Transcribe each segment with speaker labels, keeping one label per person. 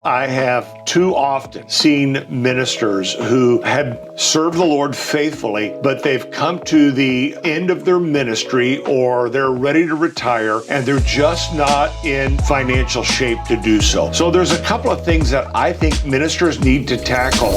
Speaker 1: I have too often seen ministers who have served the Lord faithfully, but they've come to the end of their ministry or they're ready to retire and they're just not in financial shape to do so. So there's a couple of things that I think ministers need to tackle.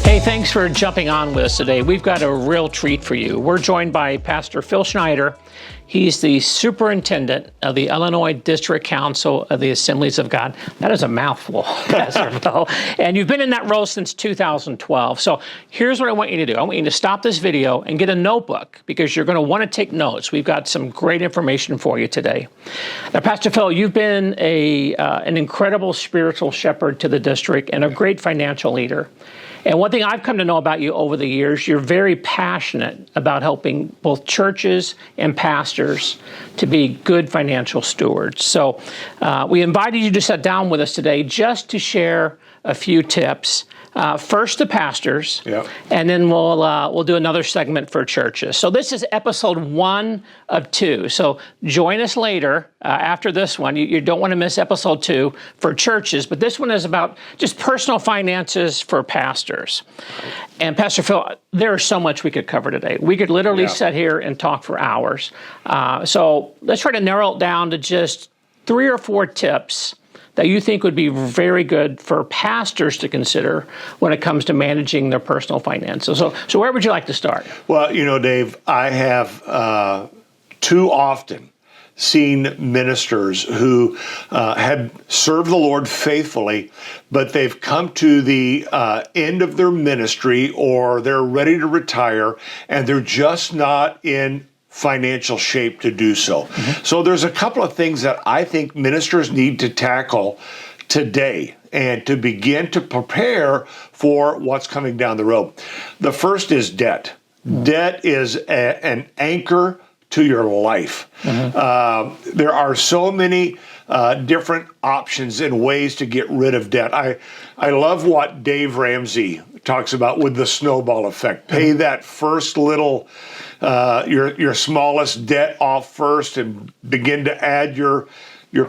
Speaker 2: Hey, thanks for jumping on with us today. We've got a real treat for you. We're joined by Pastor Phil Schneider. He's the superintendent of the Illinois District Council of the Assemblies of God. That is a mouthful, Pastor Phil. And you've been in that role since 2012. So here's what I want you to do. I want you to stop this video and get a notebook because you're going to want to take notes. We've got some great information for you today. Now, Pastor Phil, you've been an incredible spiritual shepherd to the district and a great financial leader. And one thing I've come to know about you over the years, you're very passionate about helping both churches and pastors to be good financial stewards. So we invited you to sit down with us today just to share a few tips. First to pastors, and then we'll do another segment for churches. So this is episode 1 of 2. So join us later after this one. You don't want to miss episode 2 for churches, but this one is about just personal finances for pastors. And Pastor Phil, there is so much we could cover today. We could literally sit here and talk for hours. So let's try to narrow it down to just 3 or 4 tips that you think would be very good for pastors to consider when it comes to managing their personal finances. So where would you like to start? Well,
Speaker 1: you know, Dave, I have too often seen ministers who have served the Lord faithfully, but they've come to the end of their ministry or they're ready to retire and they're just not in financial shape to do so. So there's a couple of things that I think ministers need to tackle today and to begin to prepare for what's coming down the road. The first is debt. Debt is an anchor to your life. There are so many different options and ways to get rid of debt. I love what Dave Ramsey talks about with the snowball effect. Pay that first little your smallest debt off first and begin to add your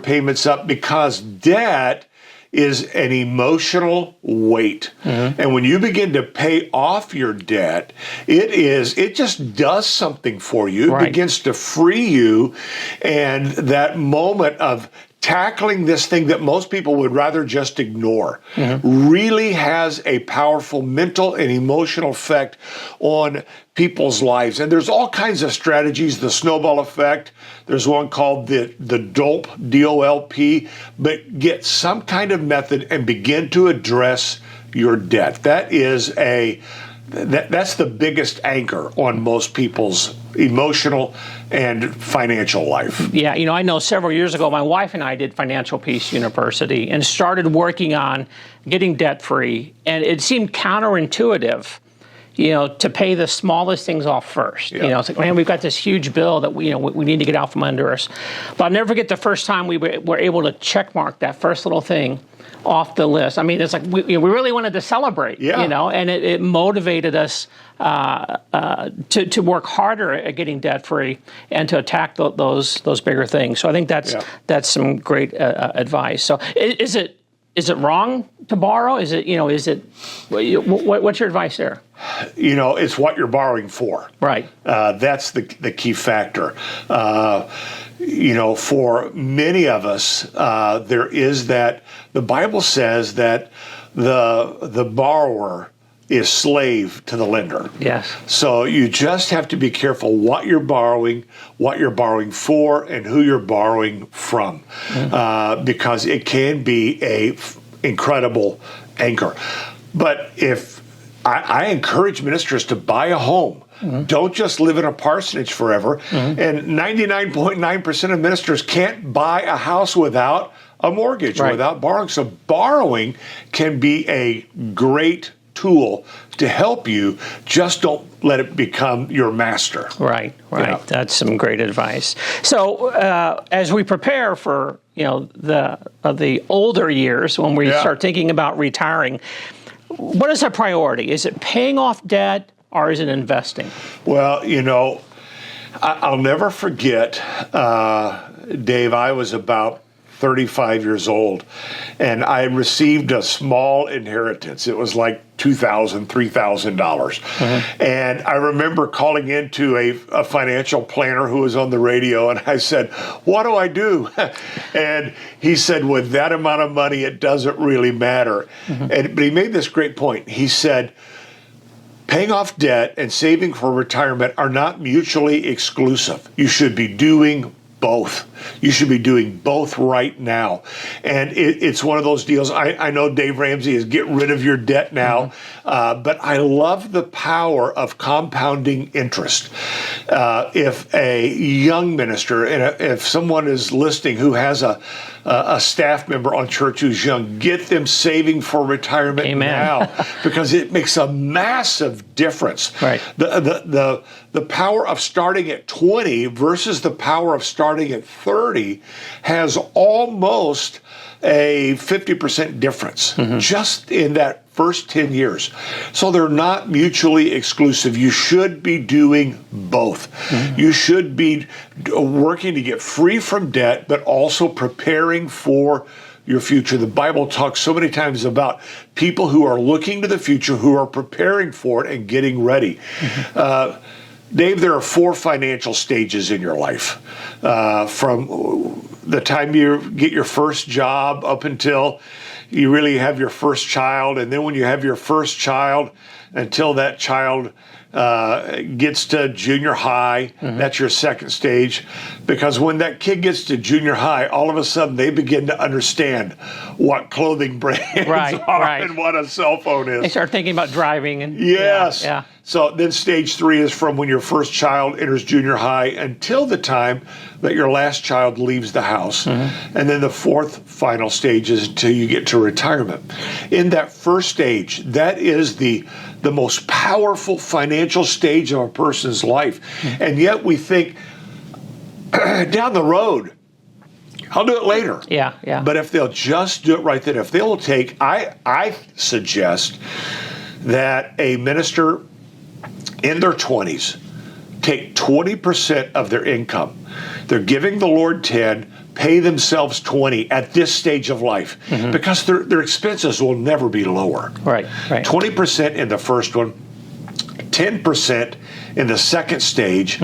Speaker 1: payments up, because debt is an emotional weight. And when you begin to pay off your debt, it just does something for you. It begins to free you, and that moment of tackling this thing that most people would rather just ignore really has a powerful mental and emotional effect on people's lives. And there's all kinds of strategies, the snowball effect. There's one called the DOLP, D-O-L-P, but get some kind of method and begin to address your debt. That's the biggest anchor on most people's emotional and financial life.
Speaker 2: Yeah, you know, I know several years ago, my wife and I did Financial Peace University and started working on getting debt-free. And it seemed counterintuitive, you know, to pay the smallest things off first. You know, it's like, man, we've got this huge bill that we need to get out from under us. But I'll never forget the first time we were able to check mark that first little thing off the list. I mean, it's like we really wanted to celebrate, you know, and it motivated us to work harder at getting debt free and to attack those bigger things. So I think that's some great advice. So is it wrong to borrow? What's your advice there?
Speaker 1: You know, it's what you're borrowing for.
Speaker 2: Right.
Speaker 1: That's the key factor. You know, for many of us, there is that the Bible says that the borrower is slave to the lender.
Speaker 2: Yes.
Speaker 1: So you just have to be careful what you're borrowing for, and who you're borrowing from, because it can be a incredible anchor. But if I encourage ministers to buy a home. Don't just live in a parsonage forever. And 99.9% of ministers can't buy a house without a mortgage, without borrowing. So borrowing can be a great tool to help you. Just don't let it become your master.
Speaker 2: Right. That's some great advice. So as we prepare for the older years, when we start thinking about retiring, what is our priority? Is it paying off debt or is it investing?
Speaker 1: Well, you know, I'll never forget Dave, I was about 35 years old, and I received a small inheritance. It was like $2,000, $3,000. And I remember calling into a financial planner who was on the radio, and I said, what do I do? And he said, with that amount of money, it doesn't really matter. But he made this great point. He said, paying off debt and saving for retirement are not mutually exclusive. You should be doing both. You should be doing both right now. And it's one of those deals. I know Dave Ramsey is get rid of your debt now, but I love the power of compounding interest. If a young minister, and if someone is listening who has a staff member on church who's young, get them saving for retirement now, because it makes a massive difference.
Speaker 2: Right.
Speaker 1: The power of starting at 20 versus the power of starting at 30 has almost a 50% difference just in that first 10 years. So they're not mutually exclusive. You should be doing both. You should be working to get free from debt, but also preparing for your future. The Bible talks so many times about people who are looking to the future, who are preparing for it and getting ready. Dave, there are 4 financial stages in your life. From the time you get your first job up until you really have your first child, and then when you have your first child, until that child gets to junior high, that's your second stage. Because when that kid gets to junior high, all of a sudden they begin to understand what clothing brands are and what a cell phone is.
Speaker 2: They start thinking about driving. And
Speaker 1: yes. So then stage 3 is from when your first child enters junior high until the time that your last child leaves the house. And then the 4th final stage is until you get to retirement. In that first stage, that is the most powerful financial stage of a person's life. And yet we think, down the road, I'll do it later. But if they'll just do it right then, if they'll take, I suggest that a minister in their 20s take 20% of their income. They're giving the Lord 10, pay themselves 20 at this stage of life, because their expenses will never be lower. 20% in the first one, 10% in the second stage.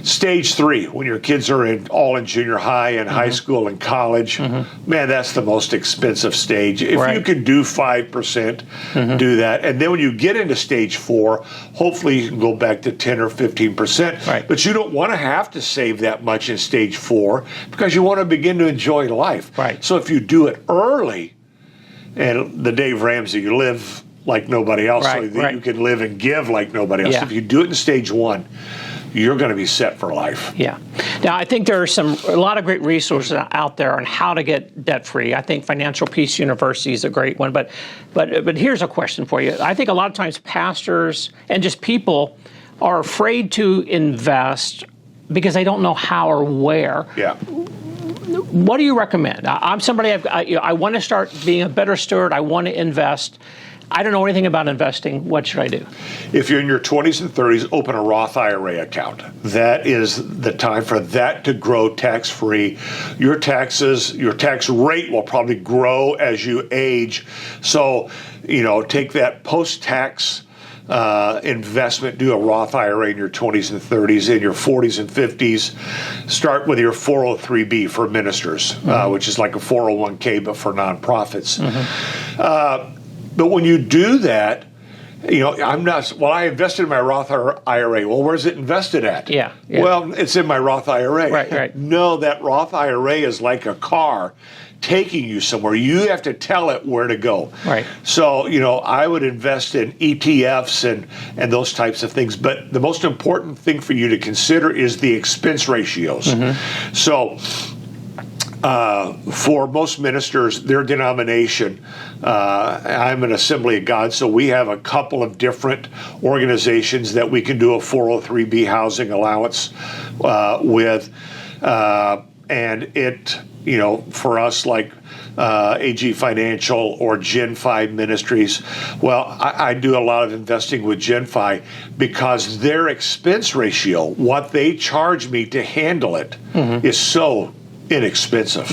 Speaker 1: Stage 3, when your kids are all in junior high and high school and college, man, that's the most expensive stage. If you can do 5%, do that. And then when you get into stage 4, hopefully you can go back to 10 or 15%. But you don't want to have to save that much in stage 4 because you want to begin to enjoy life. So if you do it early, and the Dave Ramsey, you live like nobody else, so that you can live and give like nobody else. If you do it in stage 1, you're going to be set for life.
Speaker 2: Now, I think there are a lot of great resources out there on how to get debt-free. I think Financial Peace University is a great one. But here's a question for you. I think a lot of times pastors and just people are afraid to invest because they don't know how or where. What do you recommend? I'm somebody, I want to start being a better steward. I want to invest. I don't know anything about investing. What should I do?
Speaker 1: If you're in your 20s and 30s, open a Roth IRA account. That is the time for that to grow tax-free. Your tax rate will probably grow as you age. So, take that post-tax investment, do a Roth IRA in your 20s and 30s. In your 40s and 50s, start with your 403B for ministers, which is like a 401k, but for nonprofits. But when you do that, I invested in my Roth IRA. Well, where's it invested at? Well, it's in my Roth IRA. No, that Roth IRA is like a car taking you somewhere. You have to tell it where to go. So, I would invest in ETFs and those types of things. But the most important thing for you to consider is the expense ratios. So, for most ministers, their denomination, I'm an Assembly of God, so we have a couple of different organizations that we can do a 403B housing allowance with. And it, for us, like AG Financial or Gen 5 Ministries, well, I do a lot of investing with Gen 5 because their expense ratio, what they charge me to handle it, is so inexpensive.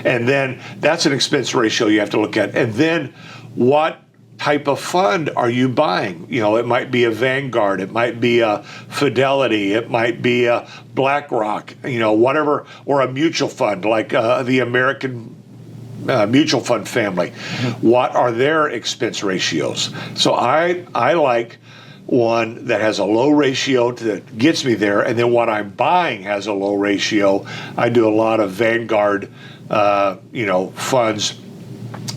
Speaker 1: And then that's an expense ratio you have to look at. And then what type of fund are you buying? It might be a Vanguard, it might be a Fidelity, it might be a BlackRock, whatever, or a mutual fund like the American mutual fund family. What are their expense ratios? So I like one that has a low ratio that gets me there, and then what I'm buying has a low ratio. I do a lot of Vanguard, funds,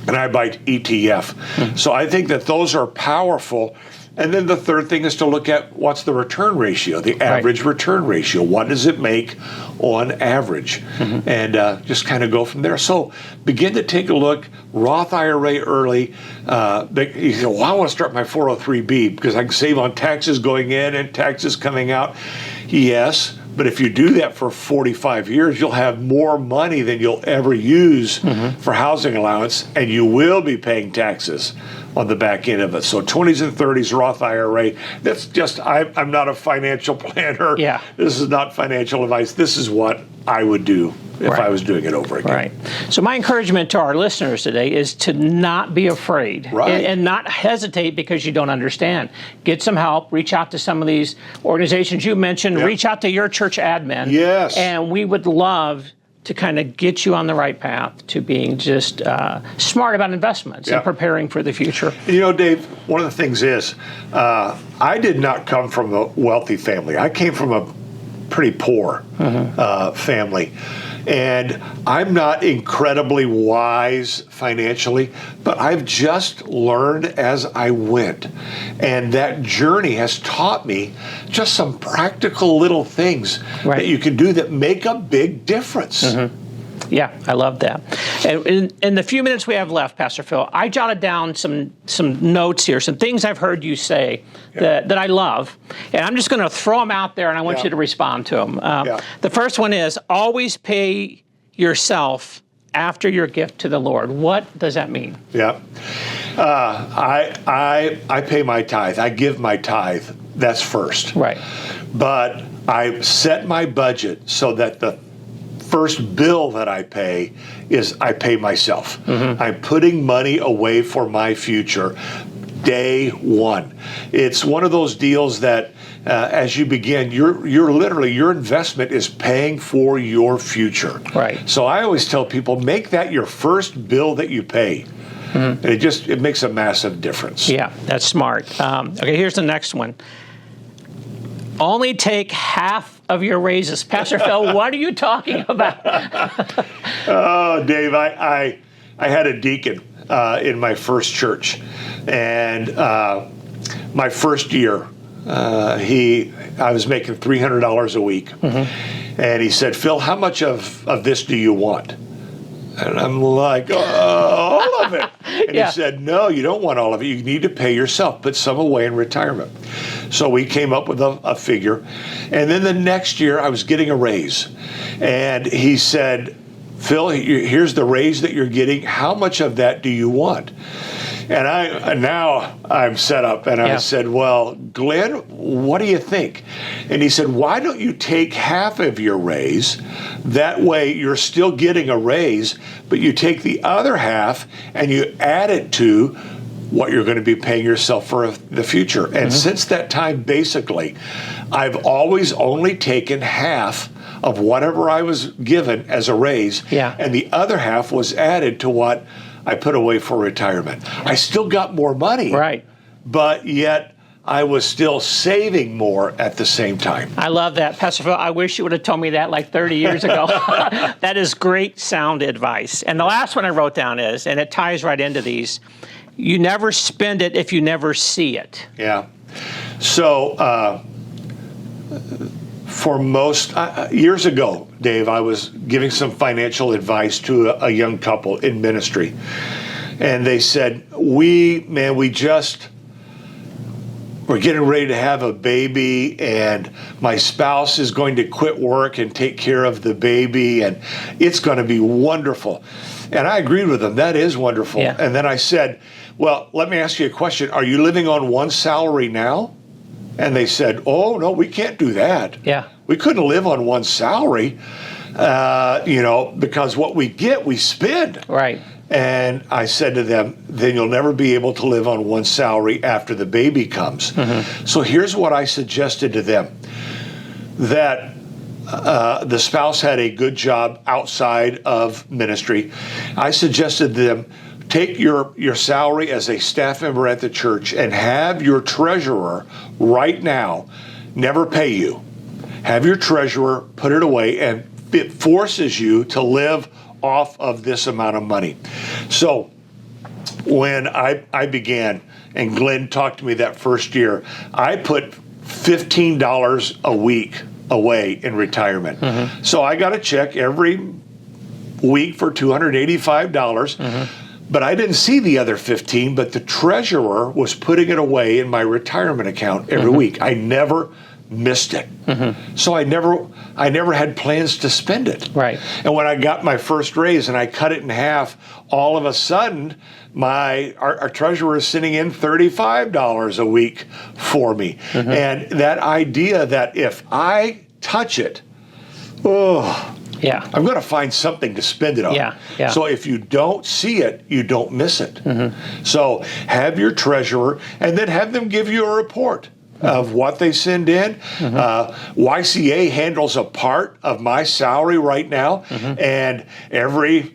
Speaker 1: and I buy ETF. So I think that those are powerful. And then the third thing is to look at what's the return ratio, the average return ratio. What does it make on average? And just kind of go from there. So begin to take a look. Roth IRA early. You say, well, I want to start my 403B because I can save on taxes going in and taxes coming out. Yes, but if you do that for 45 years, you'll have more money than you'll ever use for housing allowance, and you will be paying taxes on the back end of it. So 20s and 30s Roth IRA, that's just, I'm not a financial planner.
Speaker 2: Yeah.
Speaker 1: This is not financial advice. This is what I would do if I was doing it over again.
Speaker 2: Right. So my encouragement to our listeners today is to not be afraid and not hesitate because you don't understand. Get some help. Reach out to some of these organizations you mentioned. Reach out to YourChurchAdmin.
Speaker 1: Yes.
Speaker 2: And we would love to kind of get you on the right path to being just smart about investments and preparing for the future.
Speaker 1: Dave, one of the things is I did not come from a wealthy family. I came from a pretty poor family. And I'm not incredibly wise financially, but I've just learned as I went. And that journey has taught me just some practical little things that you can do that make a big difference.
Speaker 2: Yeah, I love that. And in the few minutes we have left, Pastor Phil, I jotted down some notes here, some things I've heard you say that I love. And I'm just going to throw them out there, and I want you to respond to them. The first one is always pay yourself after your gift to the Lord. What does that mean?
Speaker 1: Yeah. I pay my tithe. I give my tithe. That's first.
Speaker 2: Right.
Speaker 1: But I set my budget so that the first bill that I pay is I pay myself. I'm putting money away for my future day one. It's one of those deals that as you begin, you're literally, your investment is paying for your future.
Speaker 2: Right.
Speaker 1: So I always tell people, make that your first bill that you pay. And it makes a massive difference.
Speaker 2: Yeah, that's smart. Okay, here's the next one. Only take half of your raises. Pastor Phil, what are you talking about?
Speaker 1: Oh, Dave, I had a deacon in my first church. And my first year, I was making $300 a week. And he said, Phil, how much of this do you want? And I'm like, all of it. And he said, no, you don't want all of it. You need to pay yourself. Put some away in retirement. So we came up with a figure. And then the next year, I was getting a raise. And he said, Phil, here's the raise that you're getting. How much of that do you want? And now I'm set up, and I said, well, Glenn, what do you think? And he said, why don't you take half of your raise? That way you're still getting a raise, but you take the other half and you add it to what you're going to be paying yourself for the future. And since that time, basically, I've always only taken half of whatever I was given as a raise, and the other half was added to what I put away for retirement. I still got more money, but yet I was still saving more at the same time.
Speaker 2: I love that. Pastor Phil, I wish you would have told me that like 30 years ago. That is great sound advice. And the last one I wrote down is, and it ties right into these, you never spend it if you never see it.
Speaker 1: Yeah. So for most years ago, Dave, I was giving some financial advice to a young couple in ministry. And they said, we're getting ready to have a baby, and my spouse is going to quit work and take care of the baby, and it's going to be wonderful. And I agreed with them. That is wonderful.
Speaker 2: Yeah.
Speaker 1: And then I said, well, let me ask you a question. Are you living on one salary now? And they said, oh, no, we can't do that.
Speaker 2: Yeah.
Speaker 1: We couldn't live on one salary. because what we get, we spend.
Speaker 2: Right.
Speaker 1: And I said to them, then you'll never be able to live on one salary after the baby comes. Mm-hmm. So here's what I suggested to them, that the spouse had a good job outside of ministry. I suggested to them, take your salary as a staff member at the church and have your treasurer right now never pay you. Have your treasurer put it away, and it forces you to live off of this amount of money. So when I began, and Glenn talked to me that first year, I put $15 a week away in retirement. Mm-hmm. So I got a check every week for $285. Mm-hmm. But I didn't see the other 15, but the treasurer was putting it away in my retirement account every mm-hmm. week. I never missed it. Mm-hmm. So I never had plans to spend it.
Speaker 2: Right.
Speaker 1: And when I got my first raise and I cut it in half, all of a sudden our treasurer is sending in $35 a week for me. Mm-hmm. And that idea that if I touch it, I'm going to find something to spend it on.
Speaker 2: Yeah.
Speaker 1: So if you don't see it, you don't miss it. Mm-hmm. So have your treasurer, and then have them give you a report of what they send in. Mm-hmm. YCA handles a part of my salary right now, mm-hmm. and every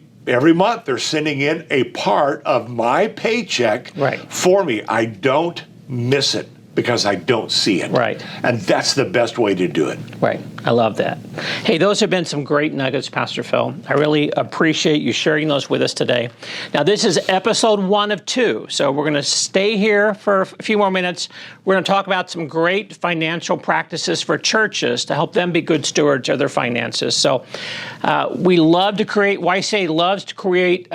Speaker 1: month they're sending in a part of my paycheck for me. I don't miss it because I don't see it.
Speaker 2: Right.
Speaker 1: And that's the best way to do it.
Speaker 2: Right. I love that. Hey, those have been some great nuggets, Pastor Phil. I really appreciate you sharing those with us today. Now, this is episode 1 of 2, so we're going to stay here for a few more minutes. We're going to talk about some great financial practices for churches to help them be good stewards of their finances. So YCA loves to create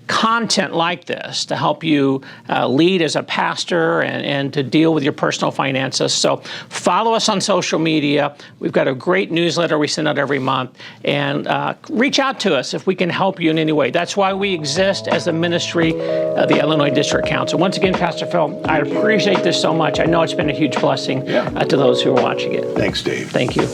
Speaker 2: content like this to help you lead as a pastor and to deal with your personal finances. So follow us on social media. We've got a great newsletter we send out every month, and reach out to us if we can help you in any way. That's why we exist as a ministry of the Illinois District Council. Once again, Pastor Phil, I appreciate this so much. I know it's been a huge blessing to those who are watching it.
Speaker 1: Thanks, Dave.
Speaker 2: Thank you.